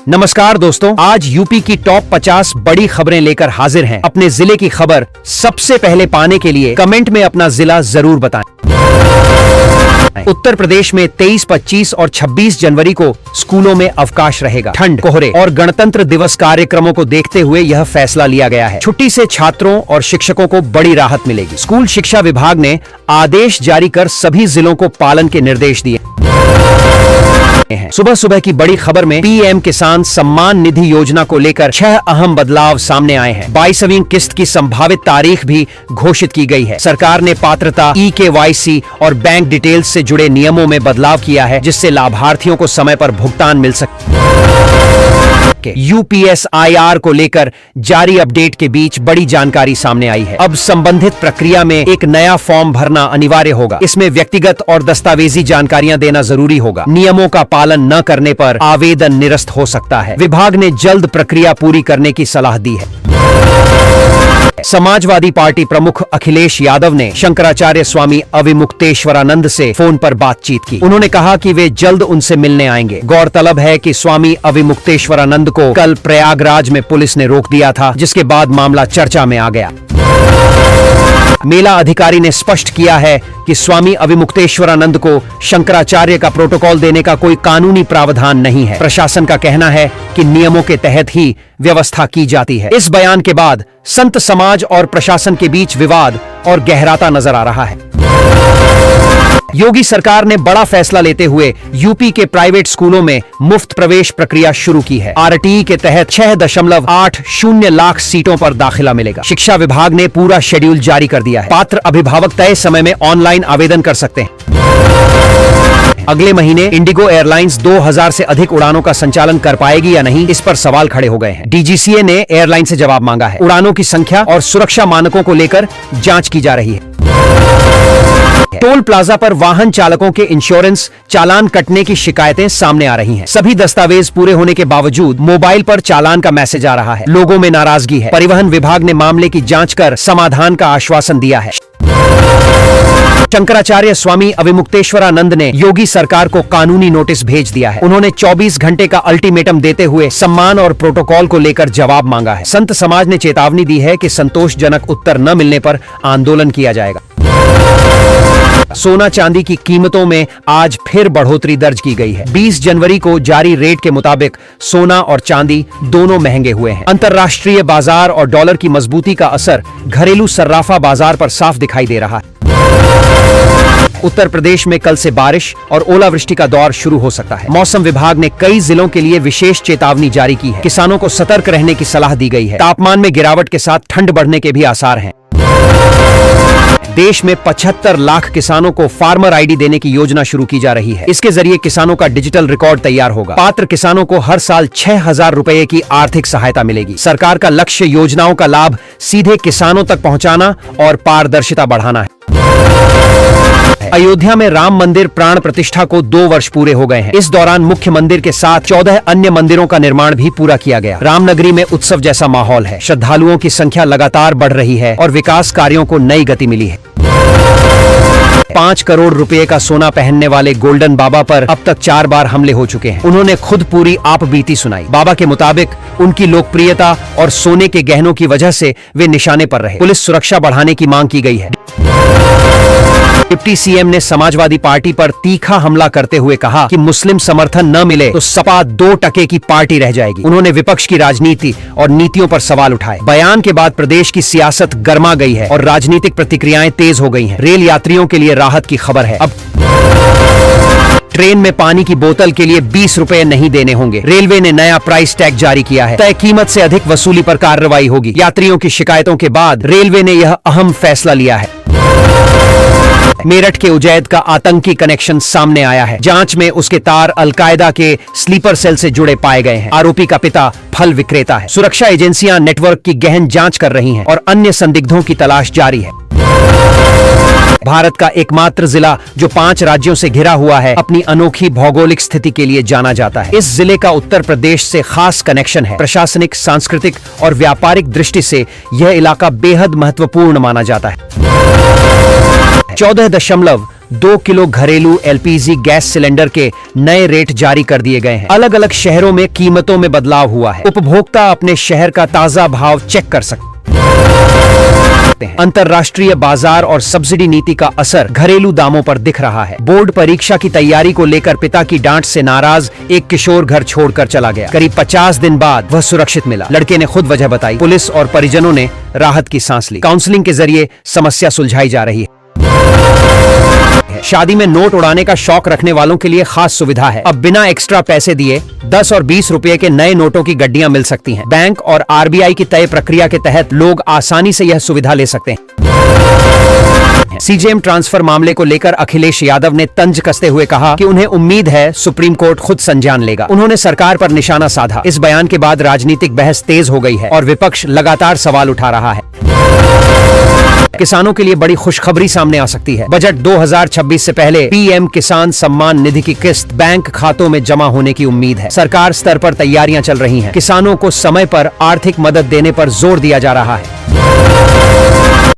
नमस्कार दोस्तों, आज यूपी की टॉप 50 बड़ी खबरें लेकर हाजिर हैं। अपने जिले की खबर सबसे पहले पाने के लिए कमेंट में अपना जिला जरूर बताएं। उत्तर प्रदेश में 23, 25 और 26 जनवरी को स्कूलों में अवकाश रहेगा। ठंड, कोहरे और गणतंत्र दिवस कार्यक्रमों को देखते हुए यह फैसला लिया गया है। छुट्टी से छात्रों और शिक्षकों को बड़ी राहत मिलेगी। स्कूल शिक्षा विभाग ने आदेश जारी कर सभी जिलों को पालन के निर्देश दिए हैं। सुबह सुबह की बड़ी खबर में पीएम किसान सम्मान निधि योजना को लेकर 6 अहम बदलाव सामने आए हैं। 22वीं किस्त की संभावित तारीख भी घोषित की गई है। सरकार ने पात्रता, KYC और बैंक डिटेल्स से जुड़े नियमों में बदलाव किया है, जिससे लाभार्थियों को समय पर भुगतान मिल सके। UPSIR को लेकर जारी अपडेट के बीच बड़ी जानकारी सामने आई है। अब संबंधित प्रक्रिया में एक नया फॉर्म भरना अनिवार्य होगा। इसमें व्यक्तिगत और दस्तावेजी जानकारियां देना जरूरी होगा। नियमों का पालन न करने पर आवेदन निरस्त हो सकता है। विभाग ने जल्द प्रक्रिया पूरी करने की सलाह दी है। समाजवादी पार्टी प्रमुख अखिलेश यादव ने शंकराचार्य स्वामी अविमुक्तेश्वरानंद से फोन पर बातचीत की। उन्होंने कहा कि वे जल्द उनसे मिलने आएंगे। गौरतलब है कि स्वामी अविमुक्तेश्वरानंद को कल प्रयागराज में पुलिस ने रोक दिया था, जिसके बाद मामला चर्चा में आ गया। मेला अधिकारी ने स्पष्ट किया है कि स्वामी अविमुक्तेश्वरानंद को शंकराचार्य का प्रोटोकॉल देने का कोई कानूनी प्रावधान नहीं है। प्रशासन का कहना है कि नियमों के तहत ही व्यवस्था की जाती है। इस बयान के बाद संत समाज और प्रशासन के बीच विवाद और गहराता नजर आ रहा है। योगी सरकार ने बड़ा फैसला लेते हुए यूपी के प्राइवेट स्कूलों में मुफ्त प्रवेश प्रक्रिया शुरू की है। RTE के तहत 6.80 लाख सीटों पर दाखिला मिलेगा। शिक्षा विभाग ने पूरा शेड्यूल जारी कर दिया है। पात्र अभिभावक तय समय में ऑनलाइन आवेदन कर सकते हैं। अगले महीने इंडिगो एयरलाइंस 2000 से अधिक उड़ानों का संचालन कर पाएगी या नहीं, इस पर सवाल खड़े हो गए हैं। DGCA ने एयरलाइन से जवाब मांगा है। उड़ानों की संख्या और सुरक्षा मानकों को लेकर जांच की जा रही है। टोल प्लाजा पर वाहन चालकों के इंश्योरेंस चालान कटने की शिकायतें सामने आ रही हैं। सभी दस्तावेज पूरे होने के बावजूद मोबाइल पर चालान का मैसेज आ रहा है। लोगों में नाराजगी है। परिवहन विभाग ने मामले की जांच कर समाधान का आश्वासन दिया है। शंकराचार्य स्वामी अविमुक्तेश्वरानंद ने योगी सरकार को कानूनी नोटिस भेज दिया है। उन्होंने 24 घंटे का अल्टीमेटम देते हुए सम्मान और प्रोटोकॉल को लेकर जवाब मांगा है। संत समाज ने चेतावनी दी है कि संतोषजनक उत्तर न मिलने पर आंदोलन किया जाएगा। सोना चांदी की कीमतों में आज फिर बढ़ोतरी दर्ज की गई है। 20 जनवरी को जारी रेट के मुताबिक सोना और चांदी दोनों महंगे हुए हैं। अंतर्राष्ट्रीय बाजार और डॉलर की मजबूती का असर घरेलू सर्राफा बाजार पर साफ दिखाई दे रहा है। उत्तर प्रदेश में कल से बारिश और ओलावृष्टि का दौर शुरू हो सकता है। मौसम विभाग ने कई जिलों के लिए विशेष चेतावनी जारी की है। किसानों को सतर्क रहने की सलाह दी गई है। तापमान में गिरावट के साथ ठंड बढ़ने के भी आसार हैं। देश में 75 लाख किसानों को फार्मर ID देने की योजना शुरू की जा रही है। इसके जरिए किसानों का डिजिटल रिकॉर्ड तैयार होगा। पात्र किसानों को हर साल 6000 रुपए की आर्थिक सहायता मिलेगी। सरकार का लक्ष्य योजनाओं का लाभ सीधे किसानों तक पहुंचाना और पारदर्शिता बढ़ाना है। अयोध्या में राम मंदिर प्राण प्रतिष्ठा को 2 वर्ष पूरे हो गए हैं। इस दौरान मुख्य मंदिर के साथ 14 अन्य मंदिरों का निर्माण भी पूरा किया गया। रामनगरी में उत्सव जैसा माहौल है। श्रद्धालुओं की संख्या लगातार बढ़ रही है और विकास कार्यों को नई गति मिली है। 5 करोड़ रुपए का सोना पहनने वाले गोल्डन बाबा पर अब तक 4 बार हमले हो चुके हैं। उन्होंने खुद पूरी आप बीती सुनाई। बाबा के मुताबिक उनकी लोकप्रियता और सोने के गहनों की वजह से वे निशाने पर रहे। पुलिस सुरक्षा बढ़ाने की मांग की गई है। डिप्टी CM ने समाजवादी पार्टी पर तीखा हमला करते हुए कहा कि मुस्लिम समर्थन न मिले तो सपा 2% की पार्टी रह जाएगी। उन्होंने विपक्ष की राजनीति और नीतियों पर सवाल उठाए। बयान के बाद प्रदेश की सियासत गर्मा गई है और राजनीतिक प्रतिक्रियाएं तेज हो गई हैं। रेल यात्रियों के लिए राहत की खबर है। अब ट्रेन में पानी की बोतल के लिए 20 रुपए नहीं देने होंगे। रेलवे ने नया प्राइस टैग जारी किया है। तय कीमत से अधिक वसूली पर कार्रवाई होगी। यात्रियों की शिकायतों के बाद रेलवे ने यह अहम फैसला लिया है। मेरठ के उजैद का आतंकी कनेक्शन सामने आया है। जांच में उसके तार अलकायदा के स्लीपर सेल से जुड़े पाए गए हैं। आरोपी का पिता फल विक्रेता है। सुरक्षा एजेंसियां नेटवर्क की गहन जांच कर रही हैं और अन्य संदिग्धों की तलाश जारी है। भारत का एकमात्र जिला जो 5 राज्यों से घिरा हुआ है, अपनी अनोखी भौगोलिक स्थिति के लिए जाना जाता है। इस जिले का उत्तर प्रदेश से खास कनेक्शन है। प्रशासनिक, सांस्कृतिक और व्यापारिक दृष्टि से यह इलाका बेहद महत्वपूर्ण माना जाता है। 14 2 किलो घरेलू एलपीजी गैस सिलेंडर के नए रेट जारी कर दिए गए हैं। अलग अलग शहरों में कीमतों में बदलाव हुआ है। उपभोक्ता अपने शहर का ताजा भाव चेक कर सकते हैं। अंतर्राष्ट्रीय बाजार और सब्सिडी नीति का असर घरेलू दामों पर दिख रहा है। बोर्ड परीक्षा की तैयारी को लेकर पिता की डांट से नाराज एक किशोर घर छोड़कर चला गया। करीब 50 दिन बाद वह सुरक्षित मिला। लड़के ने खुद वजह बताई। पुलिस और परिजनों ने राहत की सांस ली। काउंसलिंग के जरिए समस्या सुलझाई जा रही है। शादी में नोट उड़ाने का शौक रखने वालों के लिए खास सुविधा है। अब बिना एक्स्ट्रा पैसे दिए 10 और 20 रुपए के नए नोटों की गड्डियां मिल सकती हैं। बैंक और आरबीआई की तय प्रक्रिया के तहत लोग आसानी से यह सुविधा ले सकते हैं। सीजेएम ट्रांसफर मामले को लेकर अखिलेश यादव ने तंज कसते हुए कहा कि उन्हें उम्मीद है सुप्रीम कोर्ट खुद संज्ञान लेगा। उन्होंने सरकार पर निशाना साधा। इस बयान के बाद राजनीतिक बहस तेज हो गई है और विपक्ष लगातार सवाल उठा रहा है। किसानों के लिए बड़ी खुशखबरी सामने आ सकती है। बजट 2026 से पहले पीएम किसान सम्मान निधि की किस्त बैंक खातों में जमा होने की उम्मीद है। सरकार स्तर पर तैयारियां चल रही हैं। किसानों को समय पर आर्थिक मदद देने पर जोर दिया जा रहा है।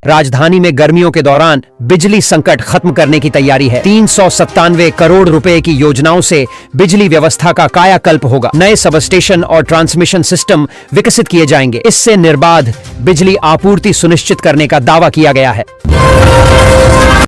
राजधानी में गर्मियों के दौरान बिजली संकट खत्म करने की तैयारी है। 397 करोड़ रुपए की योजनाओं से बिजली व्यवस्था का कायाकल्प होगा। नए सब स्टेशन और ट्रांसमिशन सिस्टम विकसित किए जाएंगे। इससे निर्बाध बिजली आपूर्ति सुनिश्चित करने का दावा किया गया है।